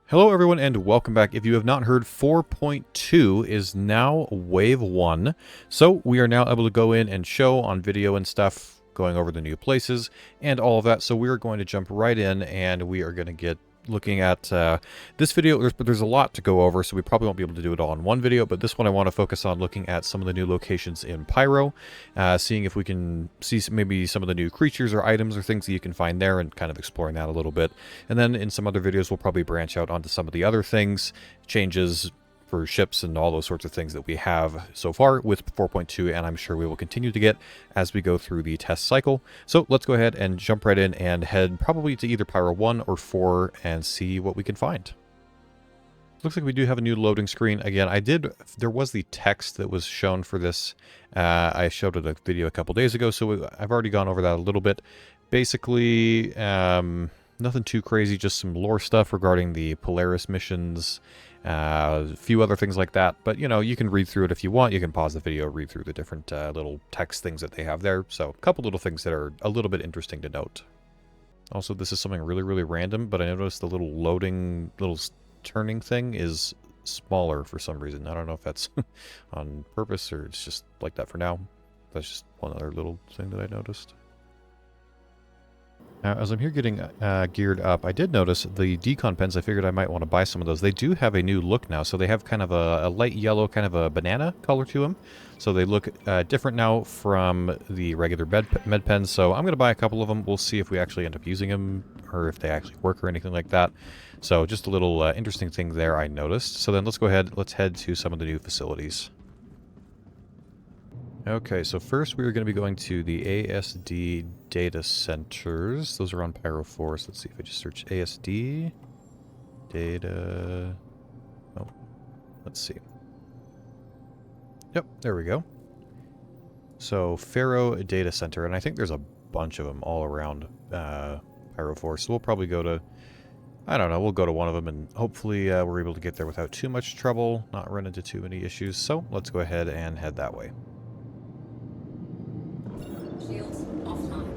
Hello everyone and welcome back. If you have not heard, 4.2 is now Wave 1. So we are now able to go in and show on video and stuff, going over the new places and all of that. So we are going to jump right in and we are going to get looking at this video. There's a lot to go over, so we probably won't be able to do it all in one video, but this one I want to focus on looking at some of the new locations in Pyro, seeing if we can see maybe some of the new creatures or items or things that you can find there and kind of exploring that a little bit. And then in some other videos we'll probably branch out onto some of the other things, changes for ships and all those sorts of things that we have so far with 4.2, and I'm sure we will continue to get as we go through the test cycle. So let's go ahead and jump right in and head probably to either Pyro 1 or 4 and see what we can find. Looks like we do have a new loading screen. Again, there was the text that was shown for this. I showed it a video a couple days ago, so I've already gone over that a little bit. Basically, nothing too crazy, just some lore stuff regarding the Polaris missions, a few other things like that. But, you know, you can read through it if you want. You can pause the video, read through the different little text things that they have there. So a couple little things that are a little bit interesting to note. Also, this is something really, really random, but I noticed the little loading, little turning thing is smaller for some reason. I don't know if that's on purpose or it's just like that for now. That's just one other little thing that I noticed. Now, as I'm here getting geared up, I did notice the Deconpens. I figured I might want to buy some of those. They do have a new look now, so they have kind of a light yellow, kind of a banana color to them. So they look different now from the regular med pens, so I'm going to buy a couple of them. We'll see if we actually end up using them, or if they actually work or anything like that. So just a little interesting thing there I noticed. So then let's go ahead, let's head to some of the new facilities. Okay, so first we are going to be going to the ASD data centers. Those are on Pyro 4, so let's see if I just search ASD data. Oh, let's see. Yep, there we go. So Pharaoh Data Center, and I think there's a bunch of them all around Pyro 4, so we'll probably go to, I don't know, we'll go to one of them, and hopefully we're able to get there without too much trouble, not run into too many issues. So let's go ahead and head that way. Shields offline.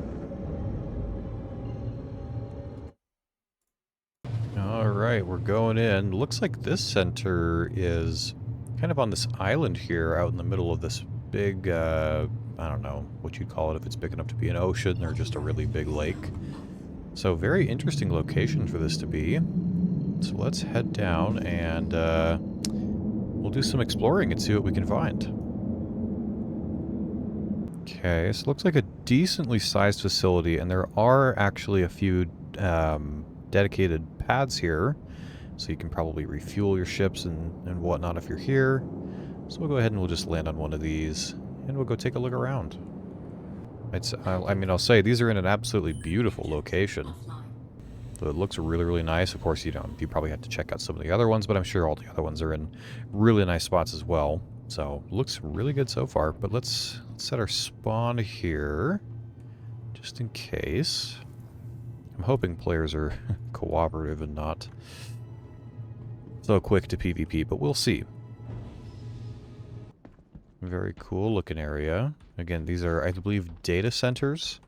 Alright, we're going in. Looks like this center is kind of on this island here out in the middle of this big, I don't know what you'd call it, if it's big enough to be an ocean or just a really big lake. So very interesting location for this to be. So let's head down and we'll do some exploring and see what we can find. Okay, so it looks like a decently sized facility, and there are actually a few dedicated pads here, so you can probably refuel your ships and whatnot if you're here. So we'll go ahead and we'll just land on one of these, and we'll go take a look around. I mean, I'll say, these are in an absolutely beautiful location. So it looks really, really nice. Of course, you probably have to check out some of the other ones, but I'm sure all the other ones are in really nice spots as well. So, looks really good so far, but let's set our spawn here, just in case. I'm hoping players are cooperative and not so quick to PvP, but we'll see. Very cool looking area. Again, these are, I believe, data centers.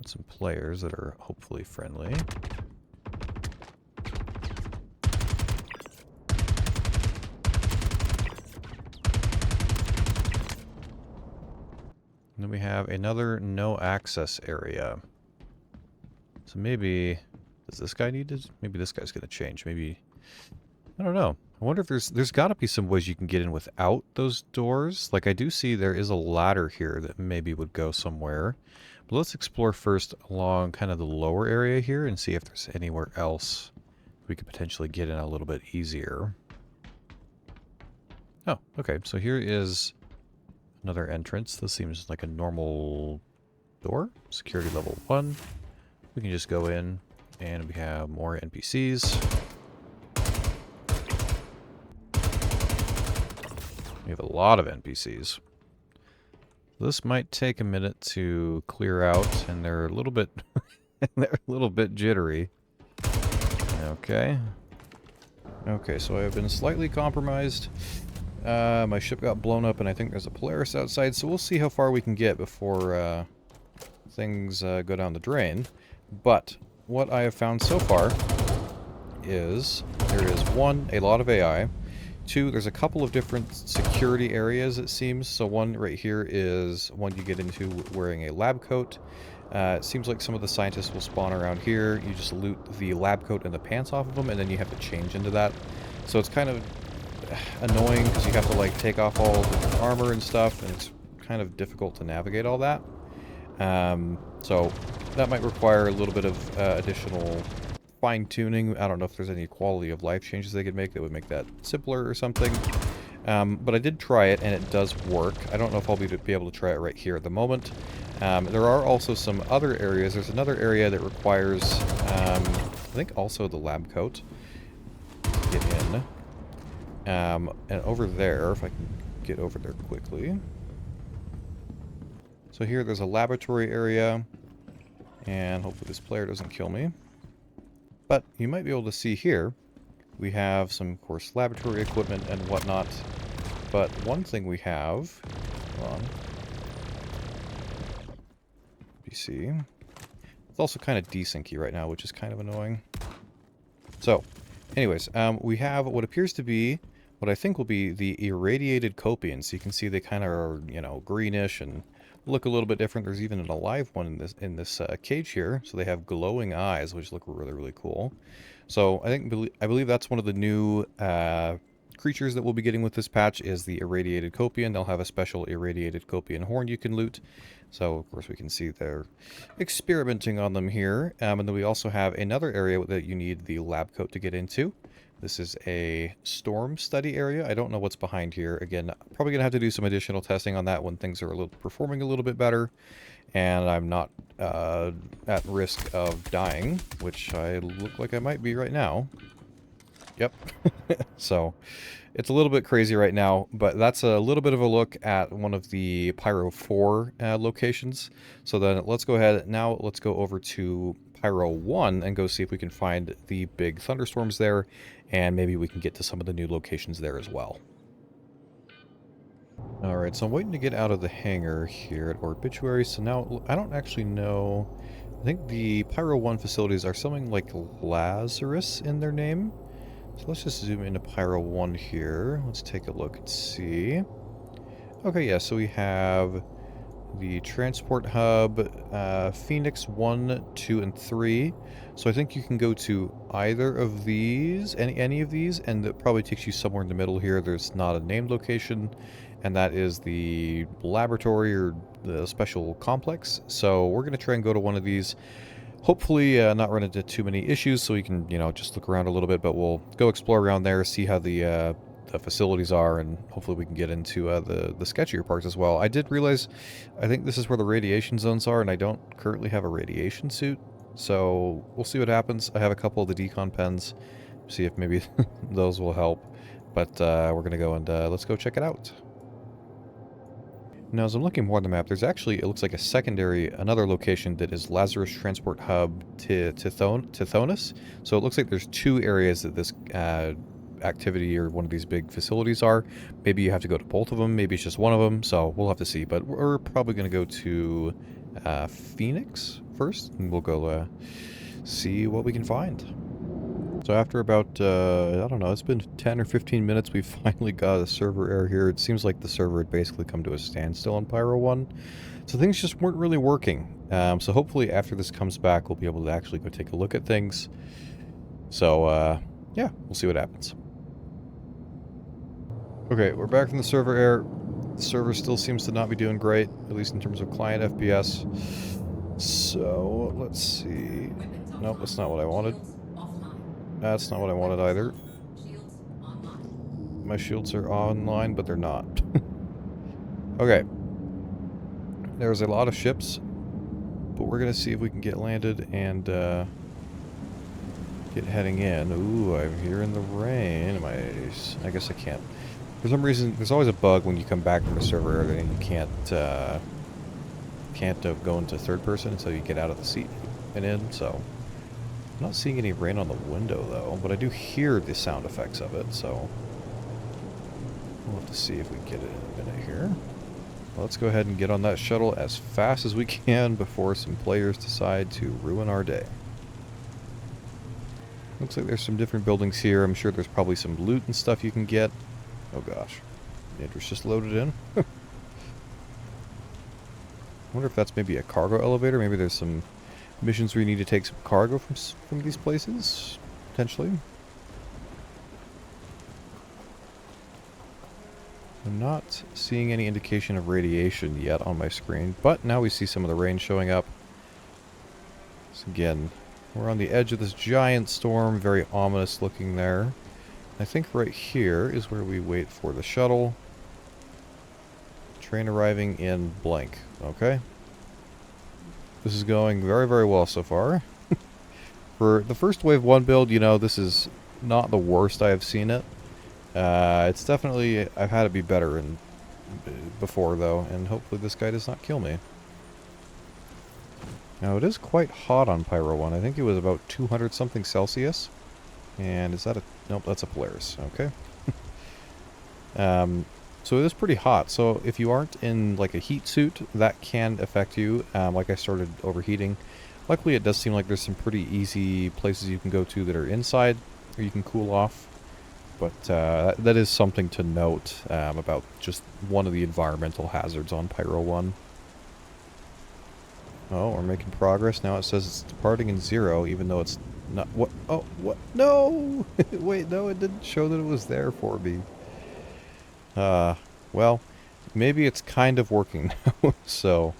Some players that are hopefully friendly. And then we have another no access area. So maybe, does this guy need to, maybe this guy's going to change. Maybe, I don't know. I wonder if there's got to be some ways you can get in without those doors. Like I do see there is a ladder here that maybe would go somewhere. But let's explore first along kind of the lower area here and see if there's anywhere else we could potentially get in a little bit easier. Oh, okay. So here is another entrance. This seems like a normal door. Security level 1. We can just go in and we have more NPCs. We have a lot of NPCs. This might take a minute to clear out, and they're a little bit jittery. Okay. Okay, so I've been slightly compromised. My ship got blown up, and I think there's a Polaris outside, so we'll see how far we can get before things go down the drain. But what I have found so far is there is one, a lot of AI. Two, there's a couple of different security areas, it seems. So one right here is one you get into wearing a lab coat. It seems like some of the scientists will spawn around here. You just loot the lab coat and the pants off of them, and then you have to change into that. So it's kind of annoying because you have to like take off all the armor and stuff, and it's kind of difficult to navigate all that. So that might require a little bit of additional fine-tuning. I don't know if there's any quality of life changes they could make that would make that simpler or something. But I did try it, and it does work. I don't know if I'll be able to try it right here at the moment. There are also some other areas. There's another area that requires, I think, also the lab coat to get in. And over there, if I can get over there quickly. So here, there's a laboratory area, and hopefully this player doesn't kill me. But you might be able to see here, we have some, of course, laboratory equipment and whatnot. But one thing we have, hold on, PC. It's also kind of desyncy right now, which is kind of annoying. So, anyways, we have what appears to be, what I think will be the Irradiated Kopion. So you can see they kind of are, you know, greenish and look a little bit different. There's even an alive one in this cage here. So they have glowing eyes, which look really, really cool. So I believe that's one of the new creatures that we'll be getting with this patch is the Irradiated Kopion. They'll have a special Irradiated Kopion horn you can loot. So, of course, we can see they're experimenting on them here. And then we also have another area that you need the lab coat to get into. This is a storm study area. I don't know what's behind here. Again, probably going to have to do some additional testing on that when things are performing a little bit better. And I'm not at risk of dying, which I look like I might be right now. Yep. So, it's a little bit crazy right now, but that's a little bit of a look at one of the Pyro 4 locations. So then let's go ahead, now let's go over to Pyro 1 and go see if we can find the big thunderstorms there, and maybe we can get to some of the new locations there as well. Alright, so I'm waiting to get out of the hangar here at Obituary, so now I don't actually know. I think the Pyro 1 facilities are something like Lazarus in their name. So let's just zoom into Pyro 1 here. Let's take a look and see. Okay, yeah, so we have the transport hub, Phoenix 1, 2, and 3. So I think you can go to either of these, any of these, and it probably takes you somewhere in the middle here. There's not a named location, and that is the laboratory or the special complex. So we're going to try and go to one of these. Hopefully not run into too many issues, so we can, you know, just look around a little bit, but we'll go explore around there, see how the facilities are, and hopefully we can get into the sketchier parts as well. I did realize, I think this is where the radiation zones are, and I don't currently have a radiation suit, so we'll see what happens. I have a couple of the Deconpens, see if maybe those will help, but we're going to go and let's go check it out. Now, as I'm looking more on the map, there's actually, it looks like another location that is Lazarus Transport Hub Tithonus. So it looks like there's two areas that this activity or one of these big facilities are. Maybe you have to go to both of them, maybe it's just one of them, so we'll have to see. But we're probably going to go to Phoenix first, and we'll go see what we can find. So after about, I don't know, it's been 10 or 15 minutes, we've finally got a server error here. It seems like the server had basically come to a standstill on Pyro 1. So things just weren't really working. So hopefully after this comes back, we'll be able to actually go take a look at things. So, yeah, we'll see what happens. Okay, we're back from the server error. The server still seems to not be doing great, at least in terms of client FPS. So, let's see. Nope, that's not what I wanted. That's not what I wanted either. My shields are online, but they're not. Okay. There's a lot of ships, but we're going to see if we can get landed and get heading in. Ooh, I'm here in the rain. I guess I can't. For some reason, there's always a bug when you come back from a server and you can't go into third person until you get out of the seat and in, so... I'm not seeing any rain on the window, though, but I do hear the sound effects of it, so we'll have to see if we can get it in a minute here. Well, let's go ahead and get on that shuttle as fast as we can before some players decide to ruin our day. Looks like there's some different buildings here. I'm sure there's probably some loot and stuff you can get. Oh gosh. Andrew's just loaded in. I wonder if that's maybe a cargo elevator. Maybe there's some missions where you need to take some cargo from these places, potentially. I'm not seeing any indication of radiation yet on my screen, but now we see some of the rain showing up. So again, we're on the edge of this giant storm, very ominous looking there. I think right here is where we wait for the shuttle. Train arriving in blank. Okay. This is going very, very well so far. For the first Wave 1 build, you know, this is not the worst I have seen it. It's definitely, I've had it be better before though, and hopefully this guy does not kill me. Now it is quite hot on Pyro 1. I think it was about 200 something Celsius. And is that a, nope, that's a Polaris, okay. So it is pretty hot, so if you aren't in like a heat suit, that can affect you. Like I started overheating. Luckily it does seem like there's some pretty easy places you can go to that are inside, or you can cool off. But that is something to note about just one of the environmental hazards on Pyro 1. Oh, we're making progress. Now it says it's departing in 0, even though it's not... What? Oh, what? No! Wait, no, it didn't show that it was there for me. Well, maybe it's kind of working now, so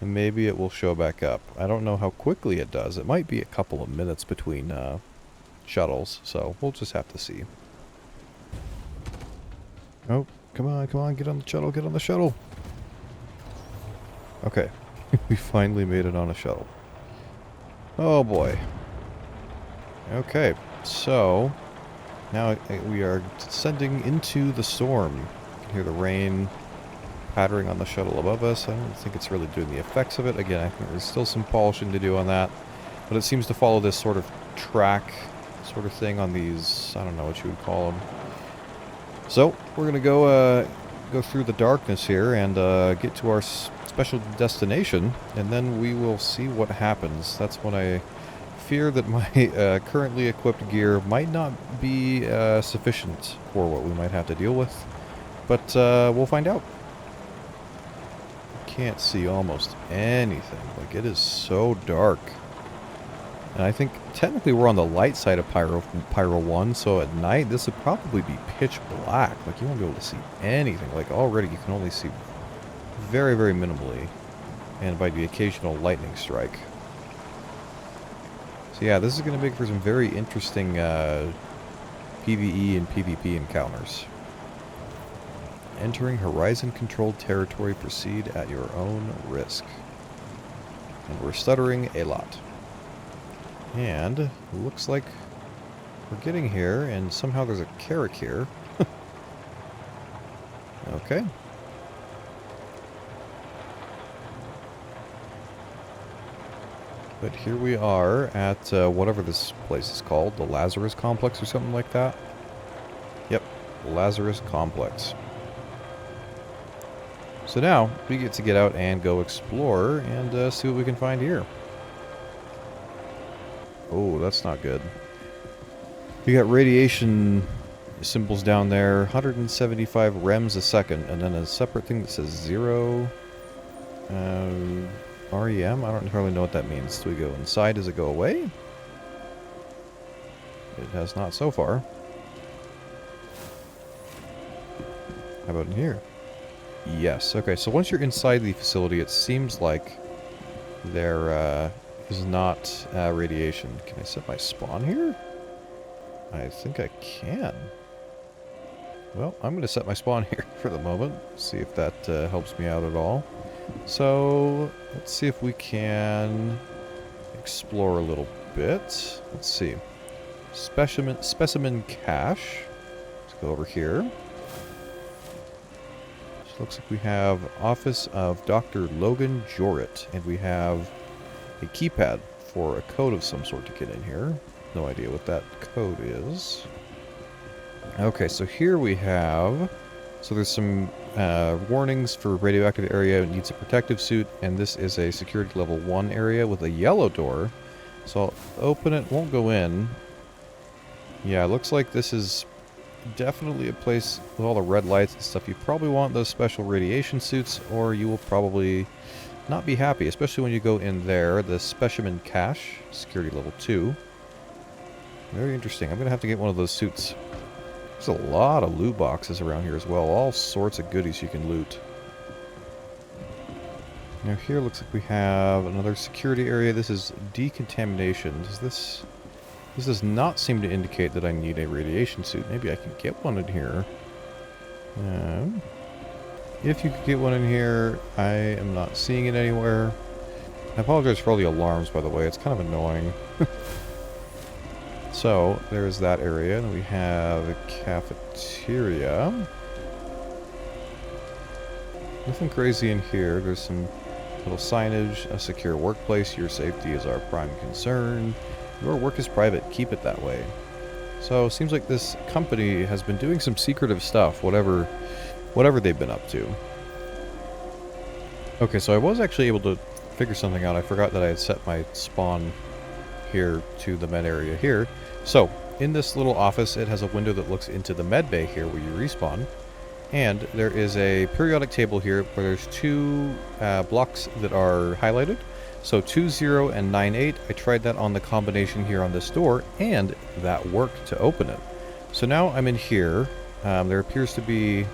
maybe it will show back up. I don't know how quickly it does. It might be a couple of minutes between shuttles, so we'll just have to see. Oh, come on, get on the shuttle, get on the shuttle. Okay, we finally made it on a shuttle. Oh boy. Okay, so now we are descending into the storm. You can hear the rain pattering on the shuttle above us. I don't think it's really doing the effects of it. Again, I think there's still some polishing to do on that. But it seems to follow this sort of track sort of thing on these, I don't know what you would call them. So, we're going to go through the darkness here and get to our special destination, and then we will see what happens. That's when I fear that my currently equipped gear might not be sufficient for what we might have to deal with, but we'll find out. Can't see almost anything. Like, it is so dark. And I think technically we're on the light side of Pyro 1, so at night this would probably be pitch black. Like, you won't be able to see anything. Like, already you can only see very, very minimally, and by the occasional lightning strike. So yeah, this is going to make for some very interesting PvE and PvP encounters. Entering horizon-controlled territory, proceed at your own risk. And we're stuttering a lot. And it looks like we're getting here, and somehow there's a Carrack here. Okay. But here we are at whatever this place is called, the Lazarus Complex or something like that. Yep, Lazarus Complex. So now we get to get out and go explore and see what we can find here. Oh, that's not good. You got radiation symbols down there, 175 rems a second, and then a separate thing that says 0 REM. I don't entirely know what that means. Do we go inside? Does it go away? It has not so far. How about in here? Yes. Okay, so once you're inside the facility, it seems like there is not radiation. Can I set my spawn here? I think I can. Well, I'm going to set my spawn here for the moment. See if that helps me out at all. So, let's see if we can explore a little bit. Let's see. Specimen cache. Let's go over here. So looks like we have Office of Dr. Logan Jorrit, and we have a keypad for a code of some sort to get in here. No idea what that code is. Okay, so here we have... So there's some warnings for radioactive area. It needs a protective suit, and this is a security level 1 area with a yellow door. So I'll open it, won't go in. Yeah, it looks like this is definitely a place with all the red lights and stuff. You probably want those special radiation suits, or you will probably not be happy, especially when you go in there. The specimen cache, security level 2. Very interesting. I'm going to have to get one of those suits. There's a lot of loot boxes around here as well. All sorts of goodies you can loot. Now here looks like we have another security area. This is decontamination. This does not seem to indicate that I need a radiation suit. Maybe I can get one in here. If you could get one in here, I am not seeing it anywhere. I apologize for all the alarms, by the way. It's kind of annoying. So, there's that area. And we have a cafeteria. Nothing crazy in here. There's some little signage. A secure workplace. Your safety is our prime concern. Your work is private. Keep it that way. So, seems like this company has been doing some secretive stuff, whatever they've been up to. Okay, so I was actually able to figure something out. I forgot that I had set my spawn here to the med area here. So, in this little office, it has a window that looks into the med bay here where you respawn. And there is a periodic table here where there's two blocks that are highlighted. So 2-0 and 9-8, I tried that on the combination here on this door, and that worked to open it. So now I'm in here. There appears to be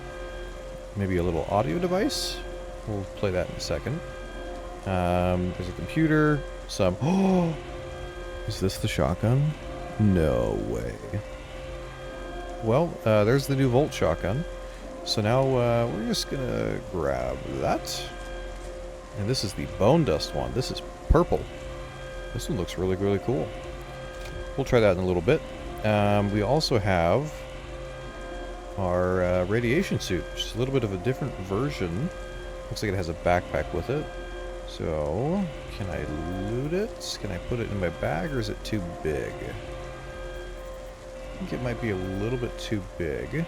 maybe a little audio device. We'll play that in a second. There's a computer, some... Oh! Is this the shotgun? No way. Well, there's the new VOLT shotgun. So now we're just gonna grab that. And this is the bone dust one. This is purple. This one looks really, really cool. We'll try that in a little bit. We also have our radiation suit, which is a little bit of a different version. Looks like it has a backpack with it. So, can I loot it? Can I put it in my bag, or is it too big? I think it might be a little bit too big.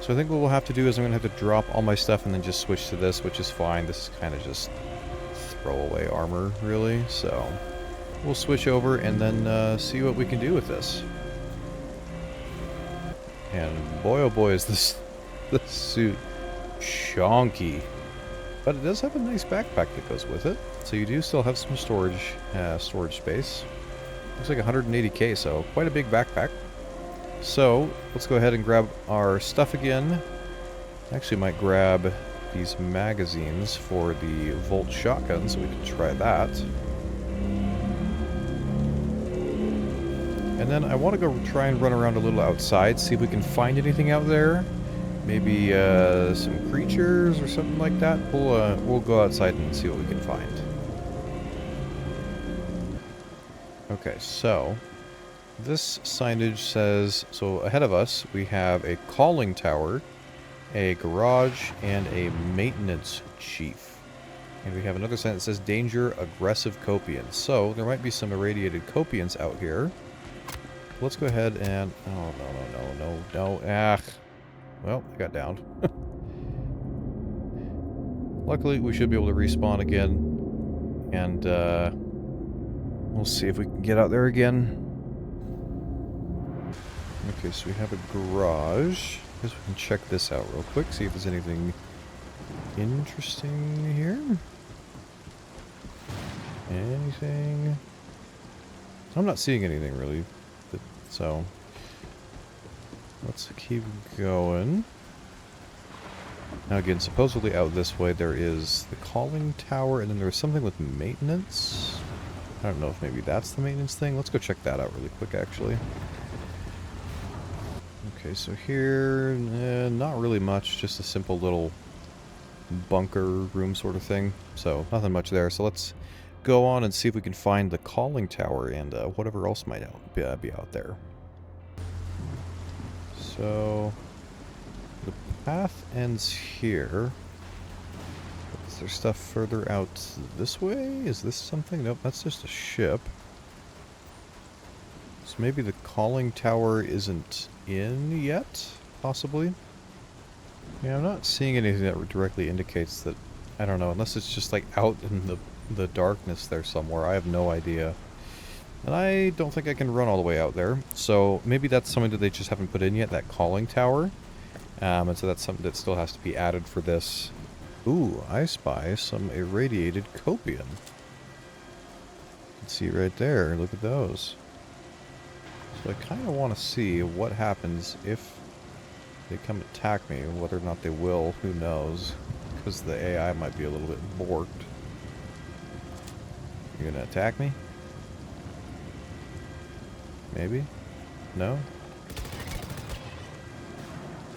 So I think what we'll have to do is I'm going to have to drop all my stuff and then just switch to this, which is fine. This is kind of just throwaway armor, really. So we'll switch over and then see what we can do with this. And boy, oh boy, is this suit chonky. But it does have a nice backpack that goes with it. So you do still have some storage space. Looks like 180k, so quite a big backpack. So, let's go ahead and grab our stuff again. Actually might grab these magazines for the VOLT shotgun, so we can try that. And then I want to go try and run around a little outside, see if we can find anything out there. Maybe some creatures or something like that. We'll go outside and see what we can find. Okay, so this signage says, so ahead of us we have a calling tower, a garage, and a maintenance chief. And we have another sign that says danger, aggressive Kopions. So there might be some irradiated Kopions out here. Let's go ahead and, oh no, ah. Well, I got downed. Luckily, we should be able to respawn again. And, we'll see if we can get out there again. Okay, so we have a garage. I guess we can check this out real quick, see if there's anything interesting here. Anything? I'm not seeing anything, really. So... let's keep going. Now again, supposedly out this way there is the calling tower, and then there's something with maintenance. I don't know if maybe that's the maintenance thing. Let's go check that out really quick, actually. Okay, so here, not really much, just a simple little bunker room sort of thing. So, nothing much there. So let's go on and see if we can find the calling tower and whatever else might be out there. So, the path ends here. Is there stuff further out this way? Is this something? Nope, that's just a ship. So maybe the calling tower isn't in yet, possibly? Yeah, I'm not seeing anything that directly indicates that, I don't know, unless it's just like out in the darkness there somewhere. I have no idea. And I don't think I can run all the way out there. So maybe that's something that they just haven't put in yet, that calling tower. And so that's something that still has to be added for this. Ooh, I spy some irradiated Kopion. You can see right there. Look at those. So I kind of want to see what happens if they come attack me. Whether or not they will, who knows. Because the AI might be a little bit borked. You're going to attack me? Maybe? No?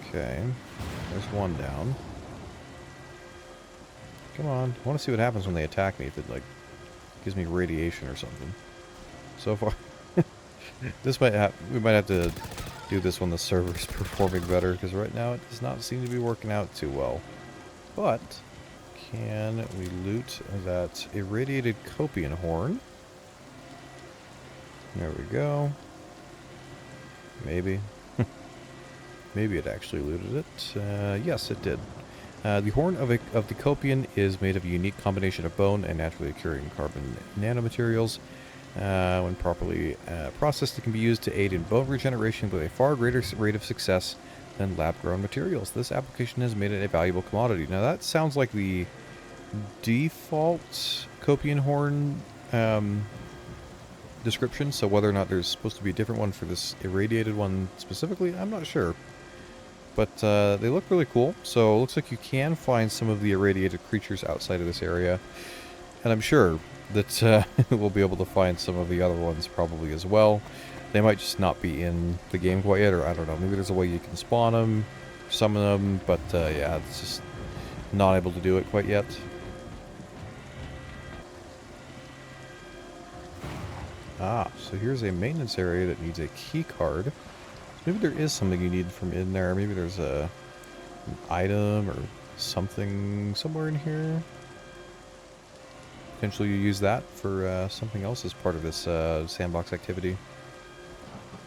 Okay. There's one down. Come on. I want to see what happens when they attack me. If it, like, gives me radiation or something. So far... this might have... We might have to do this when the server's performing better. Because right now it does not seem to be working out too well. But... can we loot that irradiated Kopion horn? There we go. Maybe. Maybe it actually looted it. Yes, it did. The horn of the Kopion is made of a unique combination of bone and naturally occurring carbon nanomaterials. When properly processed, it can be used to aid in bone regeneration with a far greater rate of success than lab-grown materials. This application has made it a valuable commodity. Now that sounds like the default Kopion horn description, so whether or not there's supposed to be a different one for this irradiated one specifically, I'm not sure. But they look really cool, so it looks like you can find some of the irradiated creatures outside of this area. And I'm sure that we'll be able to find some of the other ones probably as well. They might just not be in the game quite yet, or I don't know, maybe there's a way you can spawn them, summon them, but yeah, it's just not able to do it quite yet. Ah, so here's a maintenance area that needs a key card. Maybe there is something you need from in there. Maybe there's an item or something somewhere in here. Potentially you use that for something else as part of this sandbox activity.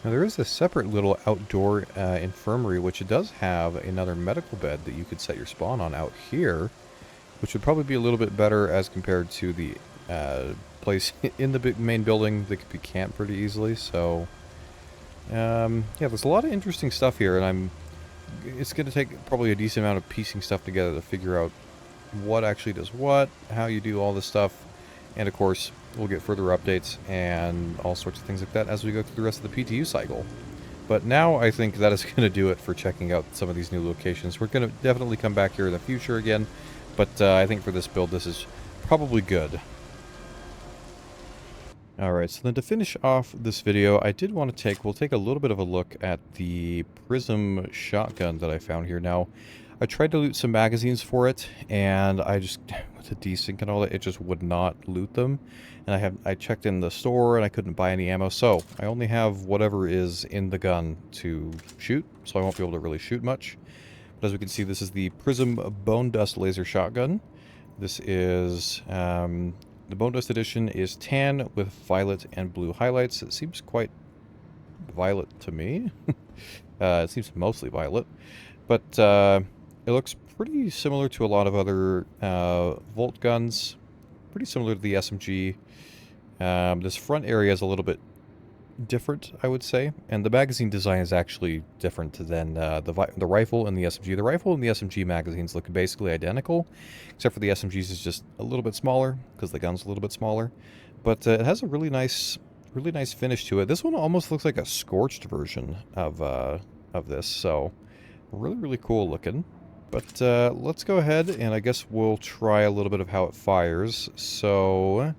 Now there is a separate little outdoor infirmary, which it does have another medical bed that you could set your spawn on out here, which would probably be a little bit better as compared to the place in the main building that could be camped pretty easily. So yeah, there's a lot of interesting stuff here, and it's going to take probably a decent amount of piecing stuff together to figure out what actually does what, how you do all this stuff, and of course we'll get further updates and all sorts of things like that as we go through the rest of the PTU cycle. But now I think that is going to do it for checking out some of these new locations. We're going to definitely come back here in the future again, but I think for this build this is probably good. Alright, so then to finish off this video, I did want to we'll take a little bit of a look at the Prism Shotgun that I found here. Now, I tried to loot some magazines for it, and I just, with the desync and all that, it just would not loot them. And I checked in the store, and I couldn't buy any ammo, so I only have whatever is in the gun to shoot, so I won't be able to really shoot much. But as we can see, this is the Prism Bone Dust Laser Shotgun. This is... the Bone Dust Edition is tan with violet and blue highlights. It seems quite violet to me. It seems mostly violet. But it looks pretty similar to a lot of other VOLT guns. Pretty similar to the SMG. This front area is a little bit different, I would say. And the magazine design is actually different than the rifle and the SMG. The rifle and the SMG magazines look basically identical, except for the SMGs is just a little bit smaller, because the gun's a little bit smaller. But it has a really nice finish to it. This one almost looks like a scorched version of this, so really cool looking. But let's go ahead, and I guess we'll try a little bit of how it fires. So,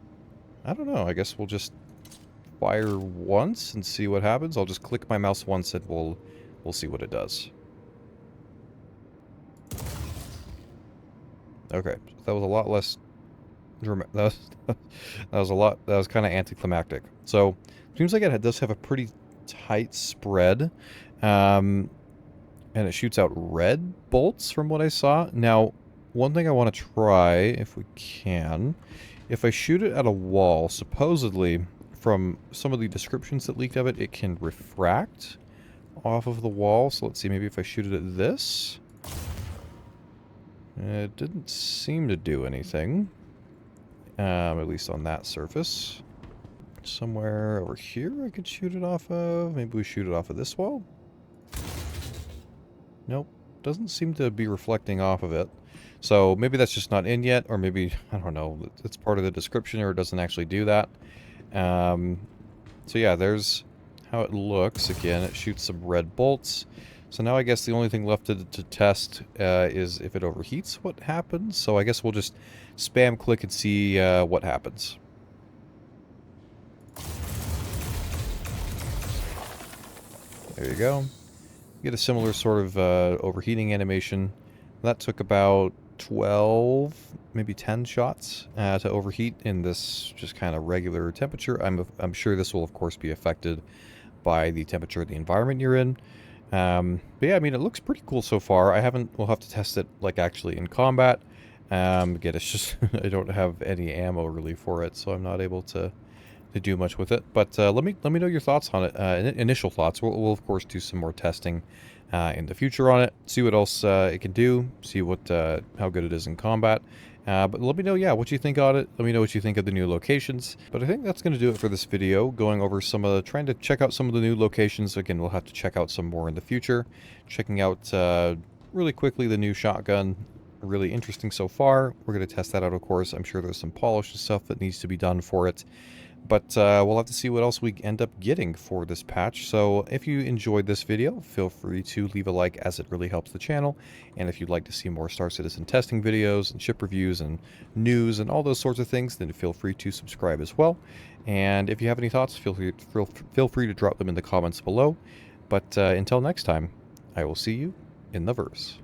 I don't know, I guess we'll just fire once and see what happens. I'll just click my mouse once and we'll see what it does. Okay, that was a lot less dramatic. That was kind of anticlimactic. So, seems like it does have a pretty tight spread. And it shoots out red bolts from what I saw. Now, one thing I want to try, if we can, if I shoot it at a wall, supposedly, from some of the descriptions that leaked of it, it can refract off of the wall. So let's see, maybe if I shoot it at this. It didn't seem to do anything. At least on that surface. somewhere over here I could shoot it off of. Maybe we shoot it off of this wall? Nope. Doesn't seem to be reflecting off of it. So maybe that's just not in yet, or maybe, I don't know, it's part of the description or it doesn't actually do that. So yeah, there's how it looks. Again, it shoots some red bolts. So now I guess the only thing left to test is if it overheats, what happens. So I guess we'll just spam click and see what happens. There you go. You get a similar sort of overheating animation. That took about 12, maybe 10 shots to overheat in this just kind of regular temperature. I'm sure this will, of course, be affected by the temperature of the environment you're in. But yeah, I mean, it looks pretty cool so far. We'll have to test it, like, actually in combat. Again, it's just, I don't have any ammo, really, for it, so I'm not able to do much with it. But let me know your thoughts on it, initial thoughts. We'll of course do some more testing in the future on it, see what else it can do, see what how good it is in combat. But let me know, yeah, what you think on it. Let me know what you think of the new locations. But I think that's going to do it for this video, going over trying to check out some of the new locations. Again, we'll have to check out some more in the future. Checking out really quickly the new shotgun. Really interesting so far. We're going to test that out, of course. I'm sure there's some polish and stuff that needs to be done for it. But we'll have to see what else we end up getting for this patch. So if you enjoyed this video, feel free to leave a like, as it really helps the channel. And if you'd like to see more Star Citizen testing videos and ship reviews and news and all those sorts of things, then feel free to subscribe as well. And if you have any thoughts, feel free to drop them in the comments below. But until next time, I will see you in the verse.